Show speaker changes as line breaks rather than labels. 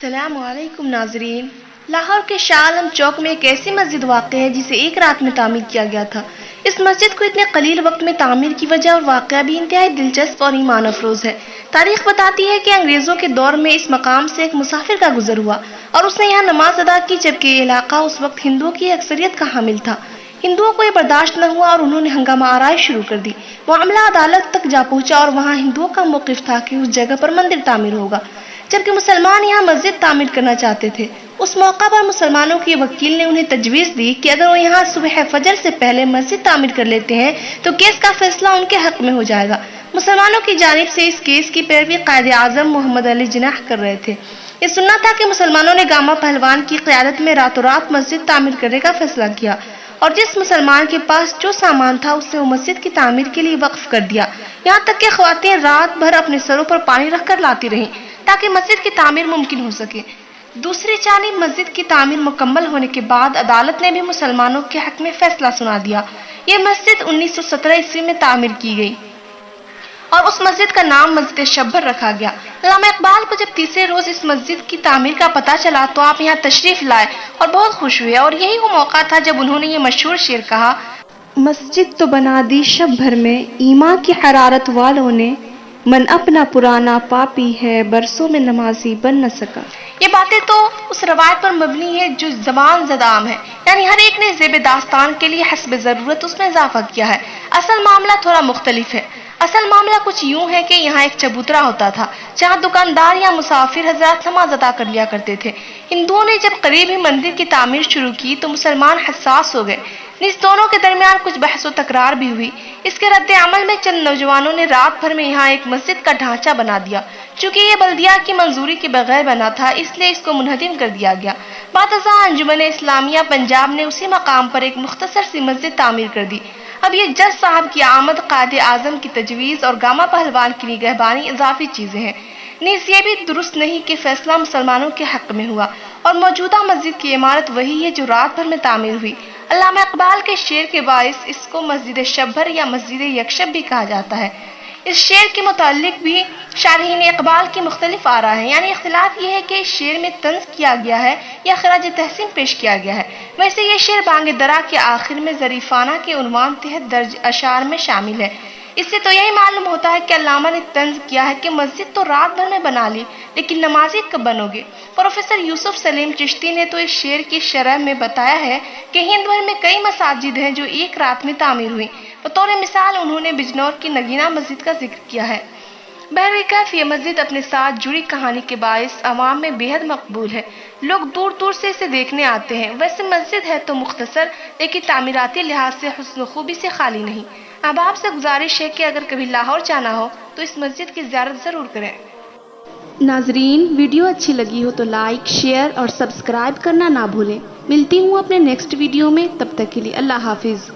السلام علیکم ناظرین، لاہور کے شاہ عالم چوک میں ایک ایسی مسجد واقع ہے جسے ایک رات میں تعمیر کیا گیا تھا۔ اس مسجد کو اتنے قلیل وقت میں تعمیر کی وجہ اور واقعہ بھی انتہائی دلچسپ اور ایمان افروز ہے۔ تاریخ بتاتی ہے کہ انگریزوں کے دور میں اس مقام سے ایک مسافر کا گزر ہوا اور اس نے یہاں نماز ادا کی، جبکہ یہ علاقہ اس وقت ہندوؤں کی اکثریت کا حامل تھا۔ ہندوؤں کو یہ برداشت نہ ہوا اور انہوں نے ہنگامہ آرائی شروع کر دی۔ معاملہ عدالت تک جا پہنچا اور وہاں ہندوؤں کا موقف تھا کہ اس جگہ پر مندر تعمیر ہوگا، جبکہ مسلمان یہاں مسجد تعمیر کرنا چاہتے تھے۔ اس موقع پر مسلمانوں کے وکیل نے انہیں تجویز دی کہ اگر وہ یہاں صبح فجر سے پہلے مسجد تعمیر کر لیتے ہیں تو کیس کا فیصلہ ان کے حق میں ہو جائے گا۔ مسلمانوں کی جانب سے اس کیس کی پیروی قائد اعظم محمد علی جناح کر رہے تھے۔ یہ سننا تھا کہ مسلمانوں نے گاما پہلوان کی قیادت میں راتوں رات مسجد تعمیر کرنے کا فیصلہ کیا اور جس مسلمان کے پاس جو سامان تھا اسے وہ مسجد کی تعمیر کے لیے وقف کر دیا، یہاں تک کہ خواتین رات بھر اپنے سروں پر پانی رکھ کر لاتی رہیں تاکہ مسجد کی تعمیر ممکن ہو سکے۔ دوسری جانب مسجد کی تعمیر مکمل ہونے کے بعد عدالت نے بھی مسلمانوں کے حق میں فیصلہ سنا دیا۔ یہ مسجد 1917 عیسوی میں تعمیر کی گئی اور اس مسجد کا نام مسجد شب رکھا گیا۔ علامہ اقبال کو جب تیسرے روز اس مسجد کی تعمیر کا پتہ چلا تو آپ یہاں تشریف لائے اور بہت خوش ہوئے، اور یہی وہ موقع تھا جب انہوں نے یہ مشہور شعر کہا: مسجد تو بنا دی شب بھر میں، ایمان کی حرارت والوں نے، من اپنا پرانا پاپی ہے، برسوں میں نمازی بن نہ سکا۔ یہ باتیں تو اس روایت پر مبنی ہے جو زبان زد عام ہے، یعنی ہر ایک نے زیب داستان کے لیے حسب ضرورت اس میں اضافہ کیا ہے۔ اصل معاملہ تھوڑا مختلف ہے۔ اصل معاملہ کچھ یوں ہے کہ یہاں ایک چبوترا ہوتا تھا جہاں دکاندار یا مسافر حضرات نماز ادا کر لیا کرتے تھے۔ ہندوؤں نے جب قریب ہی مندر کی تعمیر شروع کی تو مسلمان حساس ہو گئے۔ اس دونوں کے درمیان کچھ بحث و تکرار بھی ہوئی۔ اس کے رد عمل میں چند نوجوانوں نے رات بھر میں یہاں ایک مسجد کا ڈھانچہ بنا دیا۔ چونکہ یہ بلدیہ کی منظوری کے بغیر بنا تھا اس لیے اس کو منہدم کر دیا گیا۔ بعد ازاں انجمن اسلامیہ پنجاب نے اسی مقام پر ایک مختصر سی مسجد تعمیر کر دی۔ اب یہ جج صاحب کی آمد، قائد اعظم کی تجویز اور گاما پہلوان کی نگہبانی اضافی چیزیں ہیں۔ نیز یہ بھی درست نہیں کہ فیصلہ مسلمانوں کے حق میں ہوا اور موجودہ مسجد کی عمارت وہی ہے جو رات بھر میں تعمیر ہوئی۔ علامہ اقبال کے شعر کے باعث اس کو مسجد شب یا مسجد یکشب بھی کہا جاتا ہے۔ اس شعر کے متعلق بھی شارحین اقبال کی مختلف آراء ہیں، یعنی اختلاف یہ ہے کہ اس شعر میں طنز کیا گیا ہے یا خراج تحسین پیش کیا گیا ہے۔ ویسے یہ شعر بانگ درا کے آخر میں ظریفانہ کے عنوان تحت درج اشعار میں شامل ہے۔ اس سے تو یہی معلوم ہوتا ہے کہ علامہ نے طنز کیا ہے کہ مسجد تو رات بھر میں بنا لی، لیکن نمازی کب بنو گے؟ پروفیسر یوسف سلیم چشتی نے تو اس شعر کی شرح میں بتایا ہے کہ ہند بھر میں کئی مساجد ہیں جو ایک رات میں تعمیر ہوئی۔ بطور مثال انہوں نے بجنور کی نگینہ مسجد کا ذکر کیا ہے۔ بہرکیف یہ مسجد اپنے ساتھ جڑی کہانی کے باعث عوام میں بے حد مقبول ہے۔ لوگ دور دور سے اسے دیکھنے آتے ہیں۔ ویسے مسجد ہے تو مختصر، لیکن تعمیراتی لحاظ سے حسن و خوبی سے خالی نہیں۔ اب آپ سے گزارش ہے کہ اگر کبھی لاہور جانا ہو تو اس مسجد کی زیارت ضرور کریں۔ ناظرین، ویڈیو اچھی لگی ہو تو لائک، شیئر اور سبسکرائب کرنا نہ بھولیں۔ ملتی ہوں اپنے نیکسٹ ویڈیو میں، تب تک کے لیے اللہ حافظ۔